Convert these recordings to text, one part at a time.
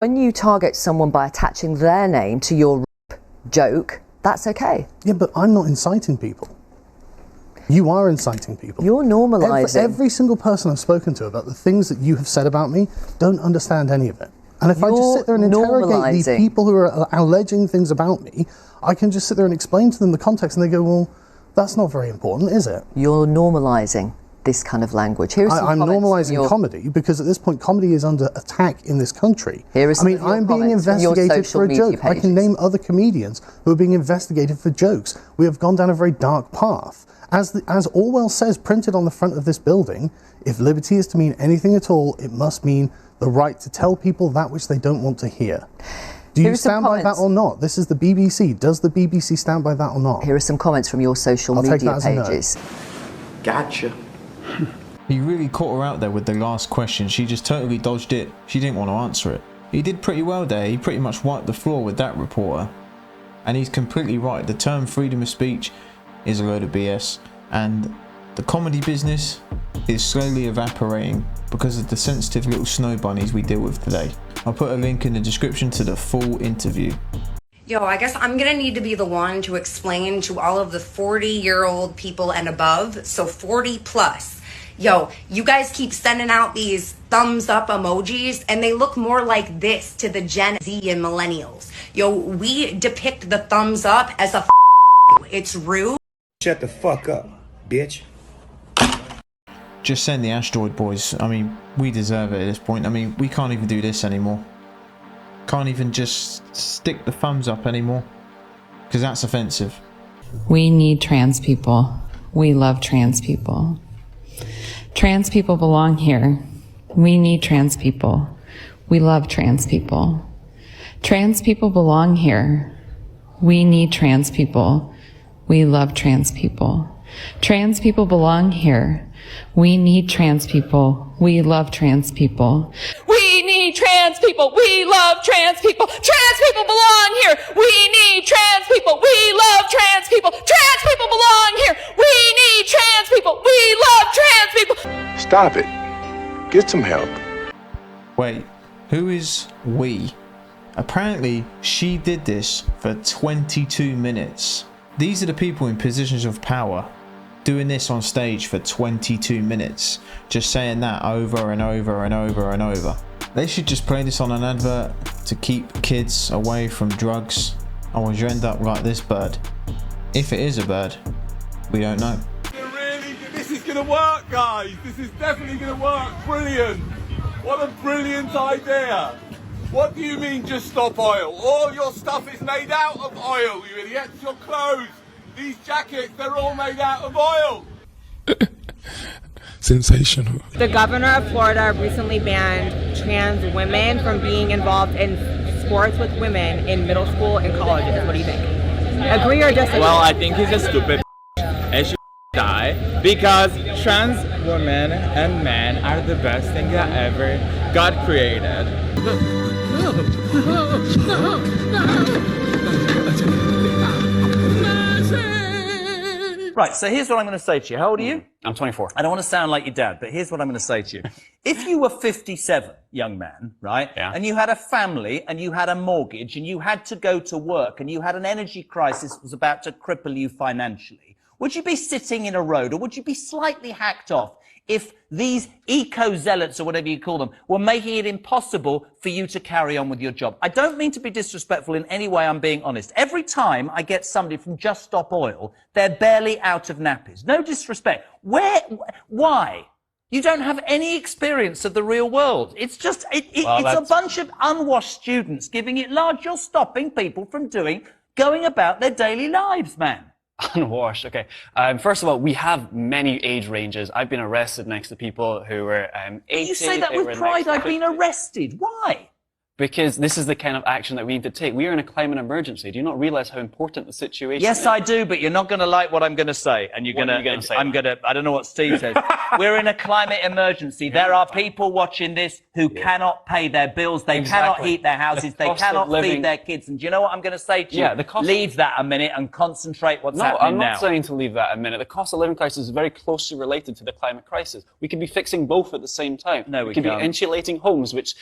When you target someone by attaching their name to your joke, that's okay. Yeah, but I'm not inciting people. You are inciting people. You're normalising. Every single person I've spoken to about the things that you have said about me don't understand any of it. And if I just sit there and interrogate the people who are alleging things about me, I can just sit there and explain to them the context, and they go, well, that's not very important, is it? You're normalising this kind of language. I'm normalising comedy because at this point comedy is under attack in this country. I'm being investigated for a joke. I can name other comedians who are being investigated for jokes. We have gone down a very dark path. As Orwell says, printed on the front of this building, if liberty is to mean anything at all, it must mean the right to tell people that which they don't want to hear. Do you stand by that or not? This is the BBC. Does the BBC stand by that or not? Here are some comments from your social media pages. Gotcha. He really caught her out there with the last question. She just totally dodged it. She didn't want to answer it. He did pretty well there. He pretty much wiped the floor with that reporter. And he's completely right. The term freedom of speech is a load of BS. And the comedy business is slowly evaporating because of the sensitive little snow bunnies we deal with today. I'll put a link in the description to the full interview. Yo, I guess I'm gonna need to be the one to explain to all of the 40-year-old people and above, so 40 plus. Yo, you guys keep sending out these thumbs up emojis and they look more like this to the Gen Z and millennials. Yo, we depict the thumbs up as a it's rude. Shut the fuck up, bitch. Just send the asteroid boys. I mean, we deserve it at this point. I mean, we can't even do this anymore. Can't even just stick the thumbs up anymore, because that's offensive. We need trans people. We love trans people. Trans people belong here. We need trans people. We love trans people. Trans people belong here. We need trans people. We love trans people. Trans people belong here. We need trans people. We love trans people. We need trans people. We love trans people. Trans people belong here. We need trans people. We love trans people. Trans people belong here. We need trans people. We love trans people. Stop it. Get some help. Wait, who is we? Apparently, she did this for 22 minutes. These are the people in positions of power doing this on stage for 22 minutes, just saying that over and over and over and over. They should just play this on an advert to keep kids away from drugs, or you end up like this bird. If it is a bird, we don't know. This is gonna work, guys. This is definitely gonna work. Brilliant. What a brilliant idea. What do you mean just stop oil? All your stuff is made out of oil, you idiots. Your clothes, these jackets, they're all made out of oil. Sensational. The governor of Florida recently banned trans women from being involved in sports with women in middle school and colleges. What do you think? Agree or disagree? Well, I think he's a stupid and should die, because trans women and men are the best thing that ever God created. Right, so here's what I'm going to say to you. How old are you? I'm 24. I don't want to sound like your dad, but here's what I'm going to say to you. If you were 57, young man, right, and you had a family and you had a mortgage and you had to go to work and you had an energy crisis that was about to cripple you financially, would you be sitting in a road, or would you be slightly hacked off if these eco-zealots, or whatever you call them, were making it impossible for you to carry on with your job? I don't mean to be disrespectful in any way, I'm being honest. Every time I get somebody from Just Stop Oil, they're barely out of nappies. No disrespect. Why? You don't have any experience of the real world. It's just, it's a bunch of unwashed students giving it large. You're stopping people from going about their daily lives, man. Unwashed, okay. First of all, we have many age ranges. I've been arrested next to people who were 18. You say that with pride. I've been arrested. Why? Because this is the kind of action that we need to take. We are in a climate emergency. Do you not realize how important the situation is? Yes, I do, but you're not going to like what I'm going to say. And you're going to say, I don't know what Steve says. We're in a climate emergency. There are people watching this who cannot pay their bills. They cannot heat their houses. They cannot feed their kids. And do you know what I'm going to say to you? Leave that a minute and concentrate what's happening now. No, I'm not saying to leave that a minute. The cost of living crisis is very closely related to the climate crisis. We could be fixing both at the same time. No, we could be insulating homes, which...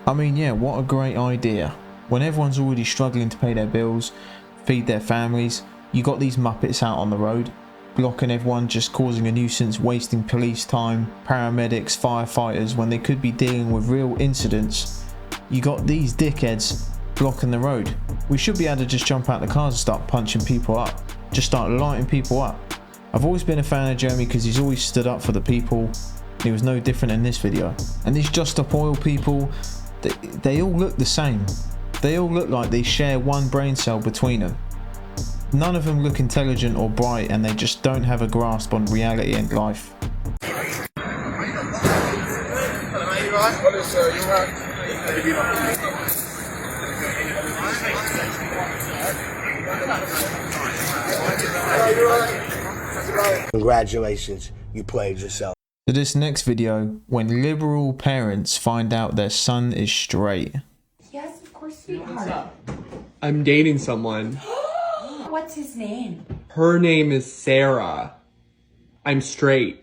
I mean, yeah, what a great idea. When everyone's already struggling to pay their bills, feed their families, you got these muppets out on the road, blocking everyone, just causing a nuisance, wasting police time, paramedics, firefighters, when they could be dealing with real incidents. You got these dickheads blocking the road. We should be able to just jump out the cars and start punching people up. Just start lighting people up. I've always been a fan of Jeremy because he's always stood up for the people. He was no different in this video. And these Just Stop Oil people, they all look the same. They all look like they share one brain cell between them. None of them look intelligent or bright, and they just don't have a grasp on reality and life. Congratulations, you played yourself. So this next video, when liberal parents find out their son is straight. Yes, of course, sweetheart. I'm dating someone. What's his name? Her name is Sarah. I'm straight.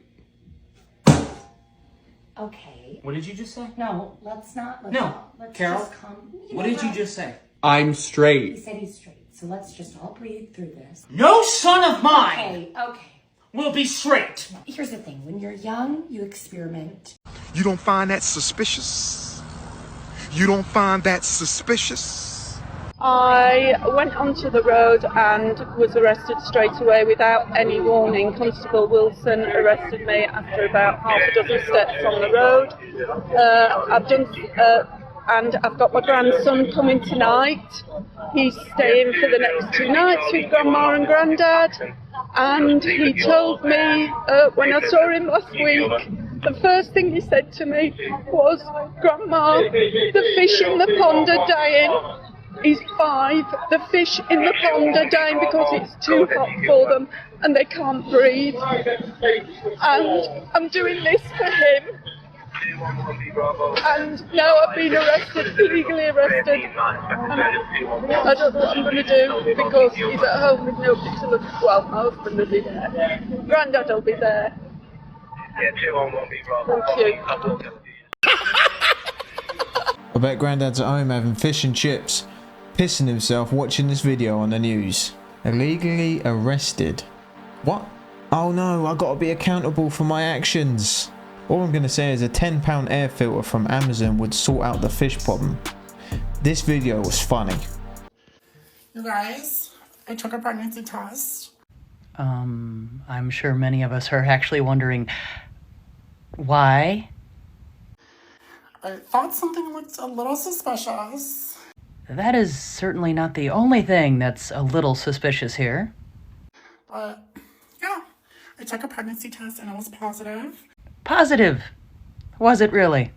Okay. What did you just say? No, let's not. Let's Carol, just come. what did you just say? I'm He straight. said he's straight, so let's just all breathe through this. No son of mine Okay. will be straight. Here's the thing. When you're young, you experiment. You don't find that suspicious? You don't find that suspicious? I went onto the road and was arrested straight away without any warning. Constable Wilson arrested me after about half a dozen steps on the road. And I've got my grandson coming tonight. He's staying for the next 2 nights with Grandma and Granddad. And he told me when I saw him last week, the first thing he said to me was, "Grandma, the fish in the pond are dying." He's 5. The fish in the pond are dying because it's too hot for them and they can't breathe. And I'm doing this for him. And now I've been arrested, legally arrested. And I don't know what I'm going to do because he's at home with nobody to look. Well, my husband will be there. Granddad will be there. Thank you. I bet Granddad's at home having fish and chips, pissing himself watching this video on the news. Illegally arrested. What? Oh no, I gotta be accountable for my actions. All I'm gonna say is a £10 air filter from Amazon would sort out the fish problem. This video was funny. You guys, I took a pregnancy test. I'm sure many of us are actually wondering why. I thought something looked a little suspicious. That is certainly not the only thing that's a little suspicious here. But, yeah, I took a pregnancy test and it was positive. Positive? Was it really?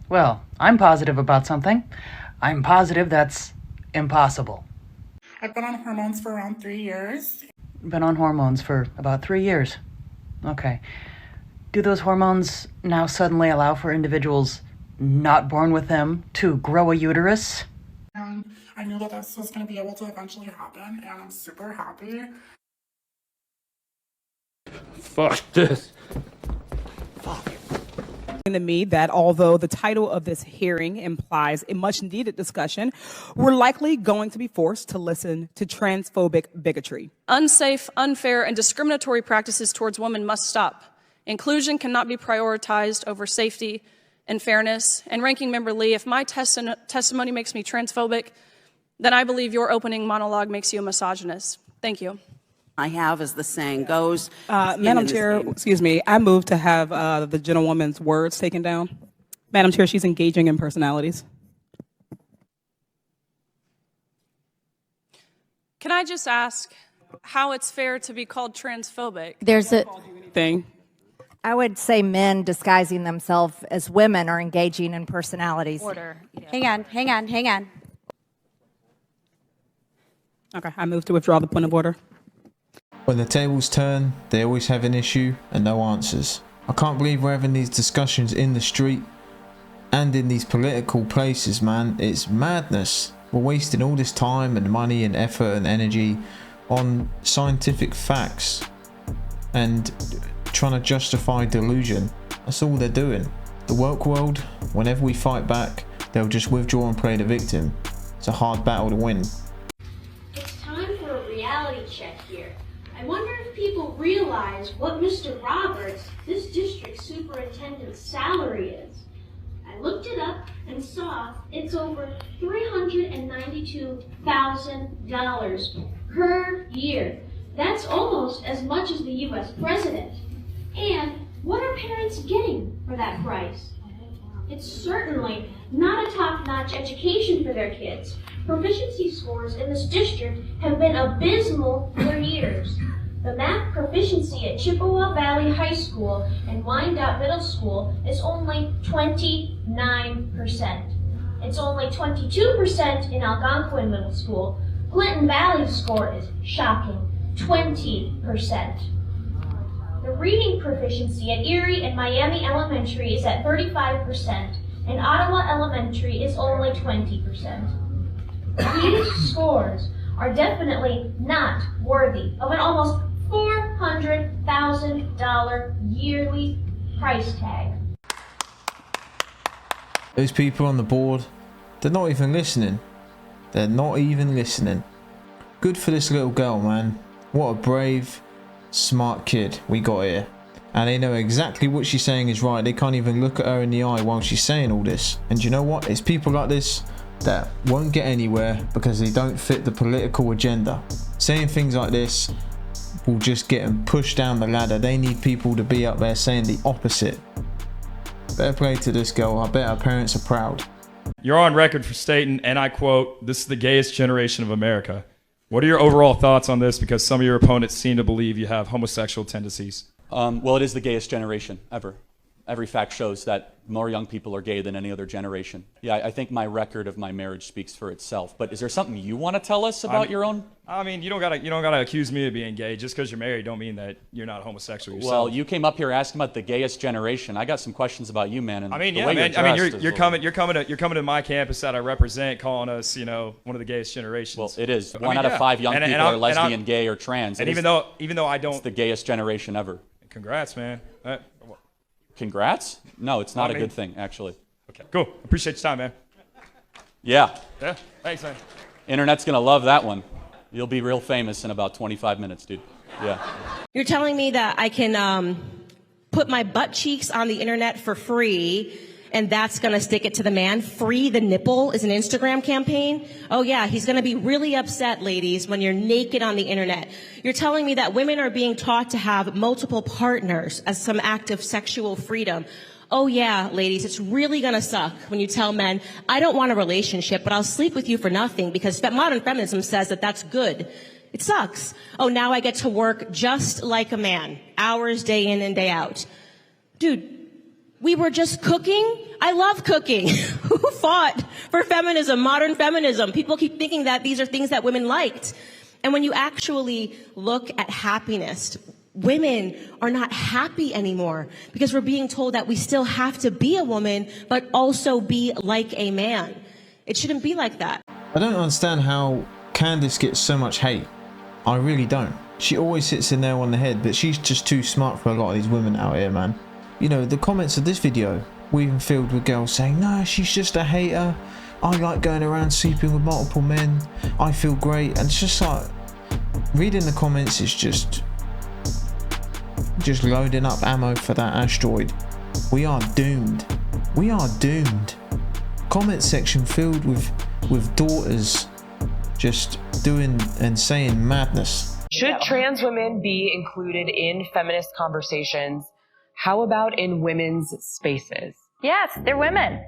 Well, I'm positive about something. I'm positive that's impossible. I've been on hormones for around 3 years. Been on hormones for about 3 years. Okay. Do those hormones now suddenly allow for individuals not born with them to grow a uterus? And I knew that this was going to be able to eventually happen, and I'm super happy. Fuck this. To me that although the title of this hearing implies a much needed discussion, we're likely going to be forced to listen to transphobic bigotry. Unsafe, unfair, and discriminatory practices towards women must stop. Inclusion cannot be prioritized over safety and fairness. And Ranking Member Lee, if my testimony makes me transphobic, then I believe your opening monologue makes you a misogynist. Thank you. I have, as the saying goes. Madam Chair, excuse me, I move to have the gentlewoman's words taken down. Madam Chair, she's engaging in personalities. Can I just ask how it's fair to be called transphobic? There's a thing. I would say men disguising themselves as women are engaging in personalities. Order. Yeah. Hang on. Okay, I move to withdraw the point of order. When the tables turn, they always have an issue and no answers. I can't believe we're having these discussions in the street and in these political places, man. It's madness. We're wasting all this time and money and effort and energy on scientific facts and trying to justify delusion. That's all they're doing. The woke world, whenever we fight back, they'll just withdraw and play the victim. It's a hard battle to win. It's time for a reality check here. I wonder if people realize what Mr. Roberts, this district superintendent's salary is. I looked it up and saw it's over $392,000 per year. That's almost as much as the U.S. president. And what are parents getting for that price? It's certainly not a top-notch education for their kids. Proficiency scores in this district have been abysmal for years. The math proficiency at Chippewa Valley High School and Wyandotte Middle School is only 29%. It's only 22% in Algonquin Middle School. Clinton Valley's score is shocking, 20%. The reading proficiency at Erie and Miami Elementary is at 35%, and Ottawa Elementary is only 20%. These scores are definitely not worthy of an almost $400,000 yearly price tag. Those people on the board, they're not even listening. They're not even listening. Good for this little girl, man. What a brave, smart kid we got here. And they know exactly what she's saying is right. They can't even look at her in the eye while she's saying all this. And you know what? It's people like this that won't get anywhere because they don't fit the political agenda. Saying things like this will just get them pushed down the ladder. They need people to be up there saying the opposite. Better play to this girl. I bet her parents are proud. You're on record for stating, and I quote, "This is the gayest generation of America." What are your overall thoughts on this? Because some of your opponents seem to believe you have homosexual tendencies. Well, it is the gayest generation ever. Every fact shows that more young people are gay than any other generation. Yeah, I think my record of my marriage speaks for itself. But is there something you want to tell us about your own? I mean, you don't gotta accuse me of being gay. Just because you're married don't mean that you're not homosexual yourself. Well, you came up here asking about the gayest generation. I got some questions about you, man. And I mean, the yeah, way man. you're I mean, dressed you're coming to my campus that I represent, calling us, you know, one of the gayest generations. Well, it is. One out of 5 young people are lesbian, gay, or trans. And even though I don't, it's the gayest generation ever. Congrats, man. Congrats? No, it's not a good thing, actually. Okay, cool. Appreciate your time, man. Yeah. Yeah, thanks, man. Internet's gonna love that one. You'll be real famous in about 25 minutes, dude. Yeah. You're telling me that I can put my butt cheeks on the internet for free, and that's going to stick it to the man? Free the nipple is an Instagram campaign? Oh yeah, he's going to be really upset, ladies, when you're naked on the internet. You're telling me that women are being taught to have multiple partners as some act of sexual freedom. Oh yeah, ladies, it's really going to suck when you tell men, I don't want a relationship, but I'll sleep with you for nothing because modern feminism says that that's good. It sucks. Oh, now I get to work just like a man, hours day in and day out. Dude, we were just cooking. I love cooking. Who fought for feminism, modern feminism? People keep thinking that these are things that women liked. And when you actually look at happiness, women are not happy anymore because we're being told that we still have to be a woman, but also be like a man. It shouldn't be like that. I don't understand how Candace gets so much hate. I really don't. She always hits the nail on the head, but she's just too smart for a lot of these women out here, man. You know, the comments of this video were even filled with girls saying, no, she's just a hater. I like going around sleeping with multiple men. I feel great. And it's just like, reading the comments is just loading up ammo for that asteroid. We are doomed. We are doomed. Comment section filled with daughters just doing and saying madness. Should trans women be included in feminist conversations? How about in women's spaces? Yes, they're women.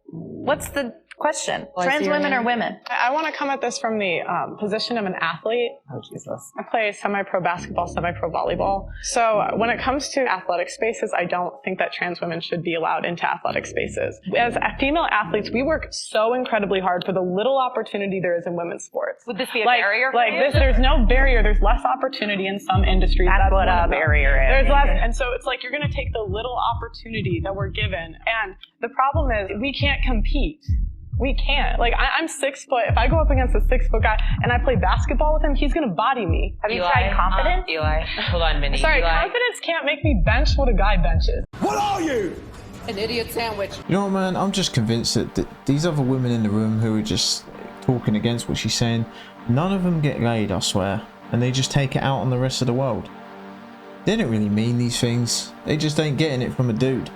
What's the question? Trans women are women. I want to come at this from the position of an athlete. Oh, Jesus. I play semi-pro basketball, semi-pro volleyball. So when it comes to athletic spaces, I don't think that trans women should be allowed into athletic spaces. As female athletes, we work so incredibly hard for the little opportunity there is in women's sports. Would this be a barrier for you? There's no barrier. There's less opportunity in some industries. That's what a barrier is. There's less, and so it's like you're going to take the little opportunity that we're given. And the problem is we can't compete. We can't. Like, I'm 6 foot. If I go up against a 6 foot guy and I play basketball with him, he's going to body me. Have you tried confidence? Eli, hold on, Minnie. Sorry, Eli. confidence can't make me bench what a guy benches. What are you? An idiot sandwich. You know what, man? I'm just convinced that these other women in the room who are just talking against what she's saying, none of them get laid, I swear. And they just take it out on the rest of the world. They don't really mean these things. They just ain't getting it from a dude.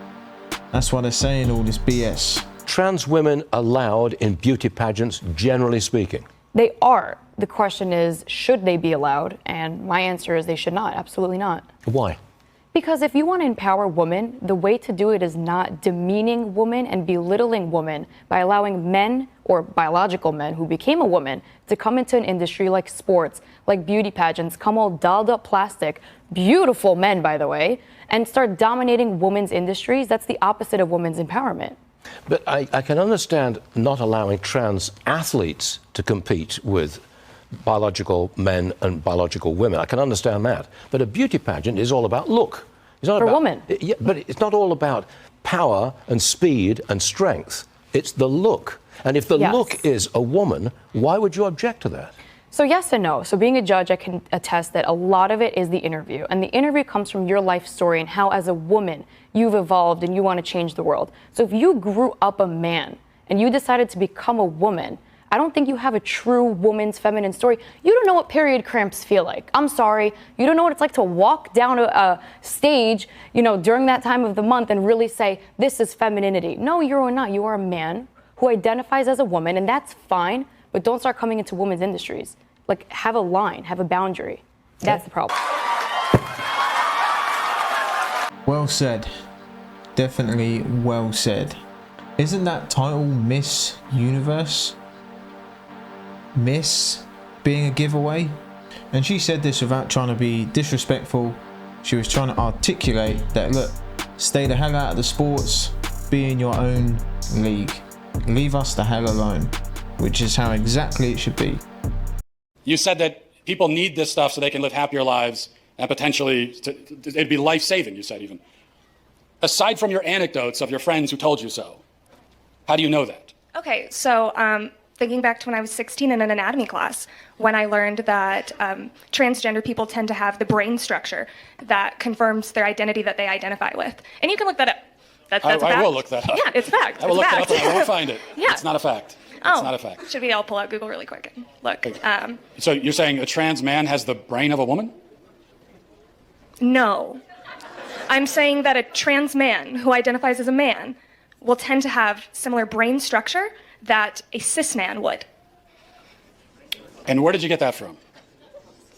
That's why they're saying all this BS. Trans women allowed in beauty pageants, generally speaking? They are. The question is, should they be allowed? And my answer is they should not. Absolutely not. Why? Because if you want to empower women, the way to do it is not demeaning women and belittling women by allowing men or biological men who became a woman to come into an industry like sports, like beauty pageants, come all dolled up plastic, beautiful men, by the way, and start dominating women's industries. That's the opposite of women's empowerment. But I can understand not allowing trans athletes to compete with biological men and biological women. I can understand that. But a beauty pageant is all about look. It's not For about, women. Yeah, but it's not all about power and speed and strength. It's the look. And if the look is a woman, why would you object to that? So yes and no. So being a judge, I can attest that a lot of it is the interview. And the interview comes from your life story and how as a woman you've evolved and you want to change the world. So if you grew up a man and you decided to become a woman, I don't think you have a true woman's feminine story. You don't know what period cramps feel like. I'm sorry. You don't know what it's like to walk down a stage, you know, during that time of the month and really say, this is femininity. No, you're not. You are a man who identifies as a woman, and that's fine, but don't start coming into women's industries. Like, have a line, have a boundary. That's the problem. Well said. Definitely well said. Isn't that title Miss Universe? Miss being a giveaway? And she said this without trying to be disrespectful. She was trying to articulate that, look, stay the hell out of the sports, be in your own league. Leave us the hell alone, which is how exactly it should be. You said that people need this stuff so they can live happier lives and potentially it'd be life-saving, you said even. Aside from your anecdotes of your friends who told you so, how do you know that? Okay, so thinking back to when I was 16 in an anatomy class, when I learned that transgender people tend to have the brain structure that confirms their identity that they identify with. And you can look that up. That's a fact. I will look that up. Yeah, it's a fact. I will look fact. that up and I won't find it. Yeah. It's not a fact. Oh, it's not a fact. Should we all pull out Google really quick and look? So you're saying a trans man has the brain of a woman? No. I'm saying that a trans man who identifies as a man will tend to have similar brain structure that a cis man would. And where did you get that from?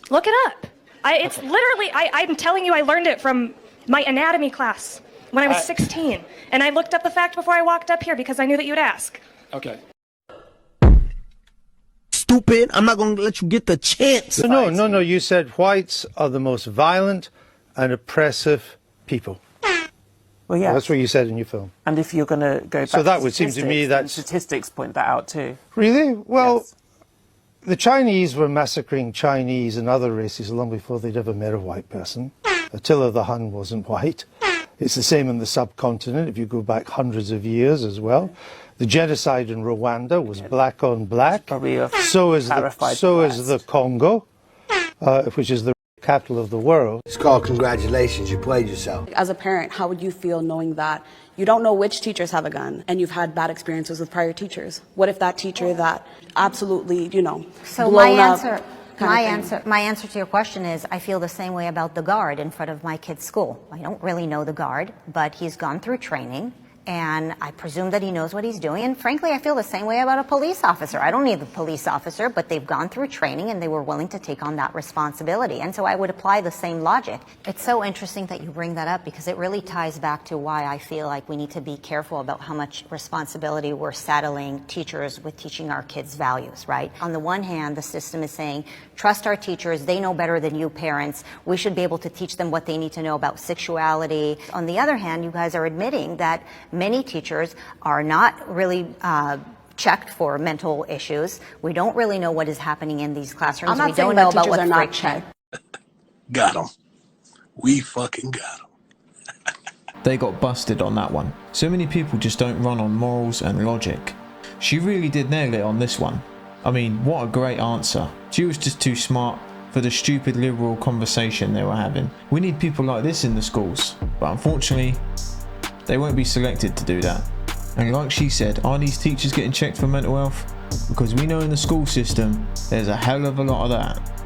Look it up. It's literally, I'm telling you, I learned it from my anatomy class when I was 16. And I looked up the fact before I walked up here because I knew that you'd ask. Okay. Stupid. I'm not going to let you get the chance. No. You said whites are the most violent and oppressive people. Well, yeah. That's what you said in your film. And if you're going to go back so that to would seem to me that statistics point that out too. Really? Well, the Chinese were massacring Chinese and other races long before they'd ever met a white person. Attila the Hun wasn't white. It's the same in the subcontinent if you go back hundreds of years as well. The genocide in Rwanda was black on black. So is the Congo, which is the capital of the world. It's called congratulations, you played yourself. As a parent, how would you feel knowing that you don't know which teachers have a gun and you've had bad experiences with prior teachers? What if that teacher that absolutely, So my answer to your question is I feel the same way about the guard in front of my kid's school. I don't really know the guard, but he's gone through training. And I presume that he knows what he's doing. And frankly, I feel the same way about a police officer. I don't need the police officer, but they've gone through training and they were willing to take on that responsibility. And so I would apply the same logic. It's so interesting that you bring that up because it really ties back to why I feel like we need to be careful about how much responsibility we're saddling teachers with teaching our kids values, right? On the one hand, the system is saying, trust our teachers, they know better than you parents. We should be able to teach them what they need to know about sexuality. On the other hand, you guys are admitting that many teachers are not really checked for mental issues. We don't really know what is happening in these classrooms. I'm not we saying don't that know about teachers what are not friction. Got them. We fucking got them. They got busted on that one. So many people just don't run on morals and logic. She really did nail it on this one. I mean, what a great answer. She was just too smart for the stupid liberal conversation they were having. We need people like this in the schools, but unfortunately, they won't be selected to do that. And like she said, are these teachers getting checked for mental health? Because we know in the school system, there's a hell of a lot of that.